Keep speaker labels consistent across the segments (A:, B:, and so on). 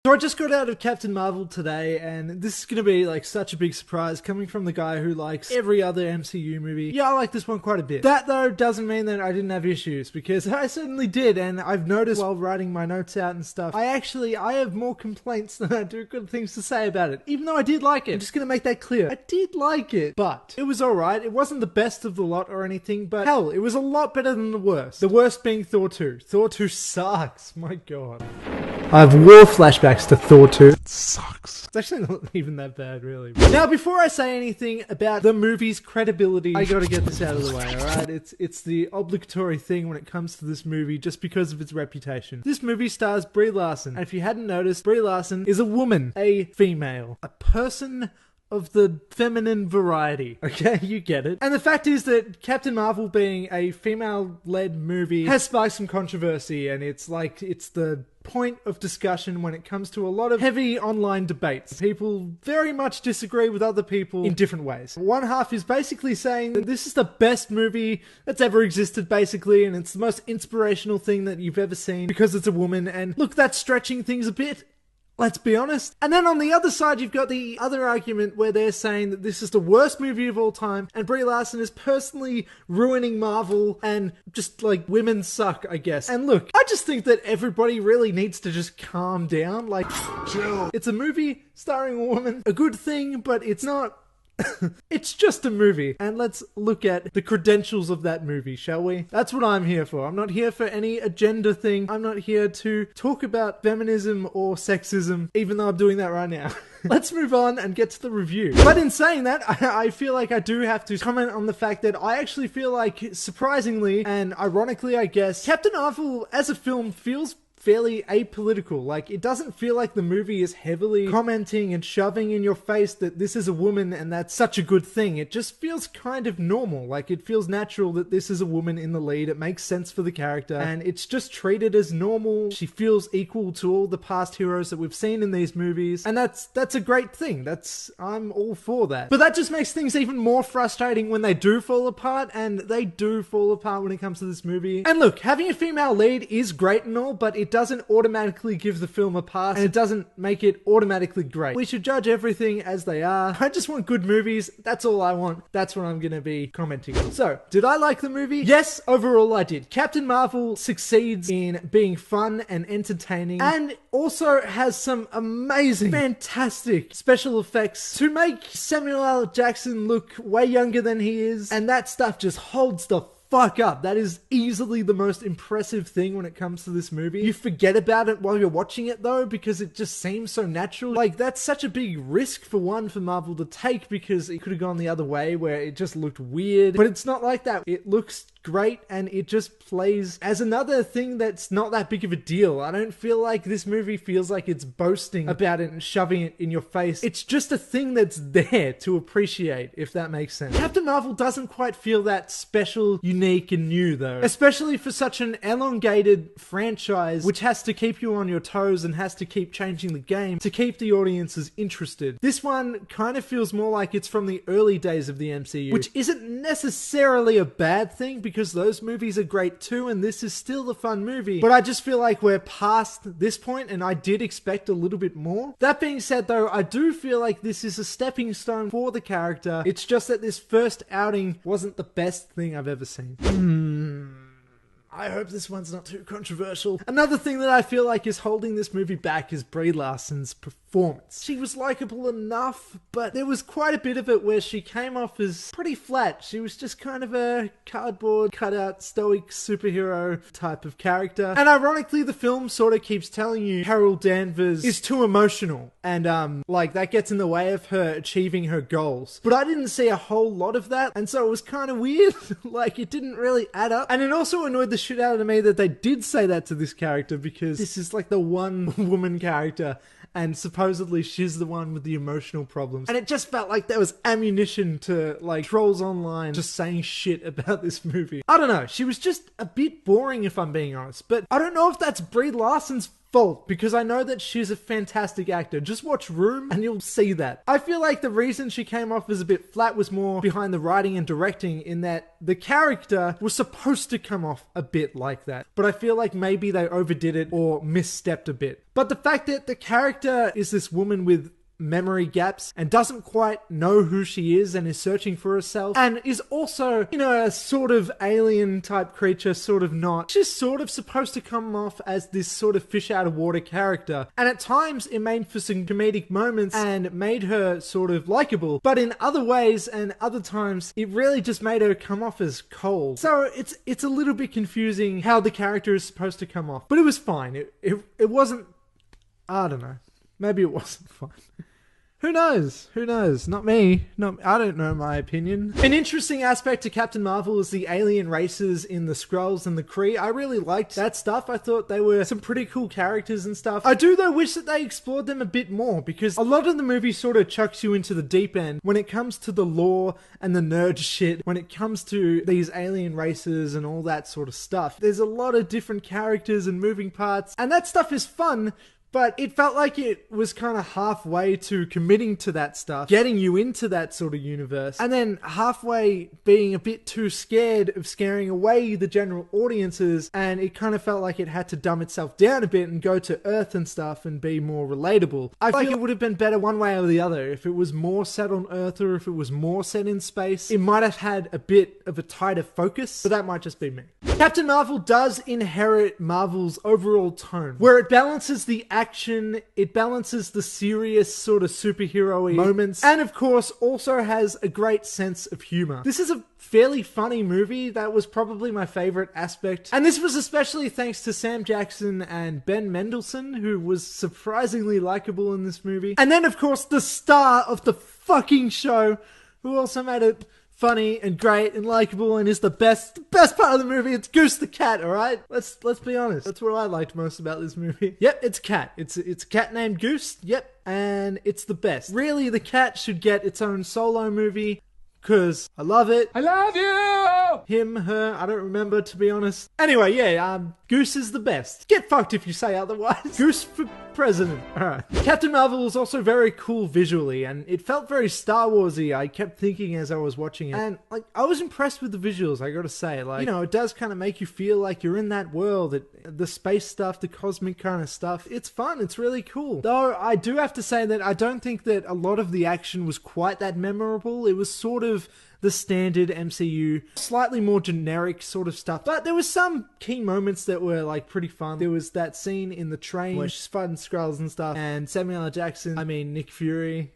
A: So I just got out of Captain Marvel today, and this is gonna be like such a big surprise coming from the guy who likes every other MCU movie. Yeah, I like this one quite a bit. That though doesn't mean that I didn't have issues, because I certainly did, and I've noticed while writing my notes out and stuff, I have more complaints than I do good things to say about it, even though I did like it. I'm just gonna make that clear. I did like it, but it was alright. It wasn't the best of the lot or anything, but hell, it was a lot better than the worst. The worst being Thor 2. Thor 2 sucks. My god. I have war flashbacks to Thor 2. It sucks. It's actually not even that bad, really. Now, before I say anything about the movie's credibility, I gotta get this out of the way, alright? It's the obligatory thing when it comes to this movie, just because of its reputation. This movie stars Brie Larson, and if you hadn't noticed, Brie Larson is a woman, a female, a person of the feminine variety. Okay, you get it. And the fact is that Captain Marvel being a female-led movie has sparked some controversy, and it's the point of discussion when it comes to a lot of heavy online debates. People very much disagree with other people in different ways. One half is basically saying that this is the best movie that's ever existed, basically, and it's the most inspirational thing that you've ever seen because it's a woman, and look, that's stretching things a bit. Let's be honest. And then on the other side, you've got the other argument where they're saying that this is the worst movie of all time, and Brie Larson is personally ruining Marvel, and just like, women suck, I guess. And look, I just think that everybody really needs to just calm down. Like, chill. It's a movie starring a woman. A good thing, but it's not. It's just a movie, and let's look at the credentials of that movie, shall we? That's what I'm here for. I'm not here for any agenda thing. I'm not here to talk about feminism or sexism, even though I'm doing that right now. Let's move on and get to the review. But in saying that, I feel like I do have to comment on the fact that I actually feel like, surprisingly and ironically, I guess, Captain Marvel as a film feels fairly apolitical. Like, it doesn't feel like the movie is heavily commenting and shoving in your face that this is a woman and that's such a good thing. It just feels kind of normal. Like, it feels natural that this is a woman in the lead. It makes sense for the character, and it's just treated as normal. She feels equal to all the past heroes that we've seen in these movies, and that's a great thing. I'm all for that. But that just makes things even more frustrating when they do fall apart, and they do fall apart when it comes to this movie. And look, having a female lead is great and all, but it doesn't automatically give the film a pass, and it doesn't make it automatically great. We should judge everything as they are. I just want good movies. That's all I want. That's what I'm gonna be commenting on. So, did I like the movie? Yes, overall I did. Captain Marvel succeeds in being fun and entertaining, and also has some amazing, fantastic special effects to make Samuel L. Jackson look way younger than he is, and that stuff just holds the fuck up. That is easily the most impressive thing when it comes to this movie. You forget about it while you're watching it though, because it just seems so natural. Like, that's such a big risk for Marvel to take, because it could have gone the other way where it just looked weird, but it's not like that. It looks great, and it just plays as another thing that's not that big of a deal. I don't feel like this movie feels like it's boasting about it and shoving it in your face. It's just a thing that's there to appreciate, if that makes sense. Captain Marvel doesn't quite feel that special, unique, and new though. Especially for such an elongated franchise, which has to keep you on your toes and has to keep changing the game to keep the audiences interested. This one kind of feels more like it's from the early days of the MCU, which isn't necessarily a bad thing, because those movies are great too, and this is still a fun movie. But I just feel like we're past this point, and I did expect a little bit more. That being said though, I do feel like this is a stepping stone for the character. It's just that this first outing wasn't the best thing I've ever seen. I hope this one's not too controversial. Another thing that I feel like is holding this movie back is Brie Larson's performance. She was likable enough, but there was quite a bit of it where she came off as pretty flat. She was just kind of a cardboard cutout stoic superhero type of character. And ironically, the film sort of keeps telling you Carol Danvers is too emotional, and like, that gets in the way of her achieving her goals. But I didn't see a whole lot of that, and so it was kind of weird. Like, it didn't really add up. And it also annoyed the shit out of me that they did say that to this character, because this is like the one woman character, and supposedly she's the one with the emotional problems. And it just felt like there was ammunition to, like, trolls online just saying shit about this movie. I don't know, she was just a bit boring, if I'm being honest. But I don't know if that's Brie Larson's fault, because I know that she's a fantastic actor. Just watch Room and you'll see that. I feel like the reason she came off as a bit flat was more behind the writing and directing, in that the character was supposed to come off a bit like that. But I feel like maybe they overdid it or misstepped a bit. But the fact that the character is this woman with memory gaps and doesn't quite know who she is and is searching for herself, and is also, you know, a sort of alien type creature, sort of not. She's sort of supposed to come off as this sort of fish out of water character, and at times it made for some comedic moments and made her sort of likable, but in other ways and other times it really just made her come off as cold. So it's a little bit confusing how the character is supposed to come off, but it was fine. It wasn't, I don't know, maybe it wasn't fine. Who knows? Who knows? Not me. I don't know my opinion. An interesting aspect to Captain Marvel is the alien races in the Skrulls and the Kree. I really liked that stuff. I thought they were some pretty cool characters and stuff. I do though wish that they explored them a bit more, because a lot of the movie sort of chucks you into the deep end when it comes to the lore and the nerd shit, when it comes to these alien races and all that sort of stuff. There's a lot of different characters and moving parts, and that stuff is fun. But it felt like it was kind of halfway to committing to that stuff, getting you into that sort of universe, and then halfway being a bit too scared of scaring away the general audiences, and it kind of felt like it had to dumb itself down a bit and go to Earth and stuff and be more relatable. I feel like it would have been better one way or the other. If it was more set on Earth or if it was more set in space, it might have had a bit of a tighter focus, but that might just be me. Captain Marvel does inherit Marvel's overall tone, where it balances the action, it balances the serious sort of superhero-y moments, and of course also has a great sense of humor. This is a fairly funny movie. That was probably my favorite aspect, and this was especially thanks to Sam Jackson and Ben Mendelsohn, who was surprisingly likable in this movie. And then of course the star of the fucking show, who also made it funny and great and likable and is the best part of the movie. It's Goose the cat, alright? Let's be honest. That's what I liked most about this movie. Yep, it's a cat. It's a cat named Goose. Yep, and it's the best. Really, the cat should get its own solo movie, because I love it. I love you! Him, her, I don't remember, to be honest. Anyway, yeah, Goose is the best. Get fucked if you say otherwise. Goose for president. Alright. Captain Marvel was also very cool visually, and it felt very Star Wars-y. I kept thinking as I was watching it. And, like, I was impressed with the visuals, I gotta say. Like, you know, it does kind of make you feel like you're in that world. The space stuff, the cosmic kind of stuff. It's fun. It's really cool. Though, I do have to say that I don't think that a lot of the action was quite that memorable. It was sort of the standard MCU, slightly more generic sort of stuff. But there was some key moments that were like pretty fun. There was that scene in the train where she's fighting Skrulls and stuff, and Samuel L. Jackson, Nick Fury,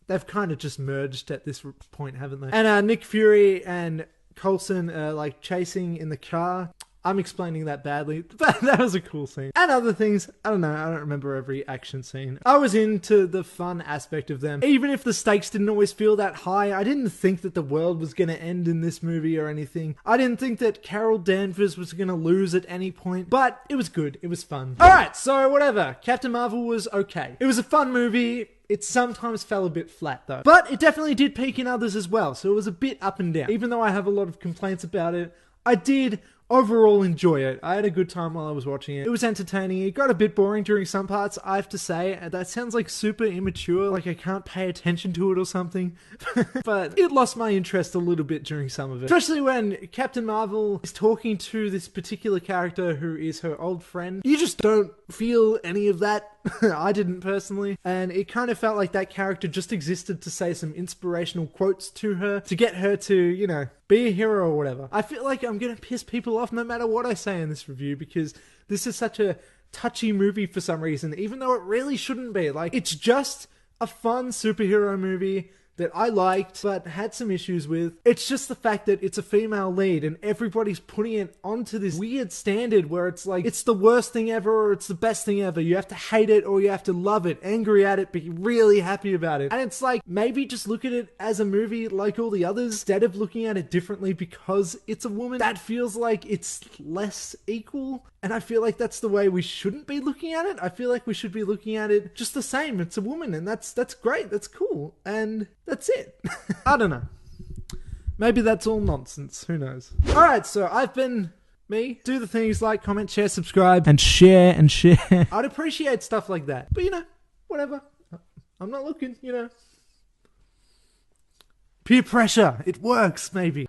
A: they've kind of just merged at this point, haven't they? And Nick Fury and Coulson are like chasing in the car. I'm explaining that badly, but that was a cool scene. And other things, I don't know, I don't remember every action scene. I was into the fun aspect of them. Even if the stakes didn't always feel that high, I didn't think that the world was going to end in this movie or anything. I didn't think that Carol Danvers was going to lose at any point, but it was good. It was fun. Alright, so whatever. Captain Marvel was okay. It was a fun movie. It sometimes fell a bit flat though. But it definitely did peak in others as well, so it was a bit up and down. Even though I have a lot of complaints about it, I did overall enjoy it. I had a good time while I was watching it. It was entertaining. It got a bit boring during some parts, I have to say. That sounds like super immature, like I can't pay attention to it or something. But it lost my interest a little bit during some of it. Especially when Captain Marvel is talking to this particular character who is her old friend. You just don't feel any of that. I didn't personally. And it kind of felt like that character just existed to say some inspirational quotes to her, to get her to, you know, be a hero or whatever. I feel like I'm gonna piss people off no matter what I say in this review, because this is such a touchy movie for some reason, even though it really shouldn't be. Like, it's just a fun superhero movie that I liked, but had some issues with. It's just the fact that it's a female lead and everybody's putting it onto this weird standard where it's like, it's the worst thing ever or it's the best thing ever. You have to hate it or you have to love it, angry at it, be really happy about it. And it's like, maybe just look at it as a movie like all the others, instead of looking at it differently because it's a woman. That feels like it's less equal. And I feel like that's the way we shouldn't be looking at it. I feel like we should be looking at it just the same. It's a woman, and that's great. That's cool. And that's it. I don't know. Maybe that's all nonsense. Who knows? Alright, so I've been me. Do the things like comment, share, subscribe, and share and share. I'd appreciate stuff like that. But you know, whatever. I'm not looking, you know. Peer pressure. It works, maybe.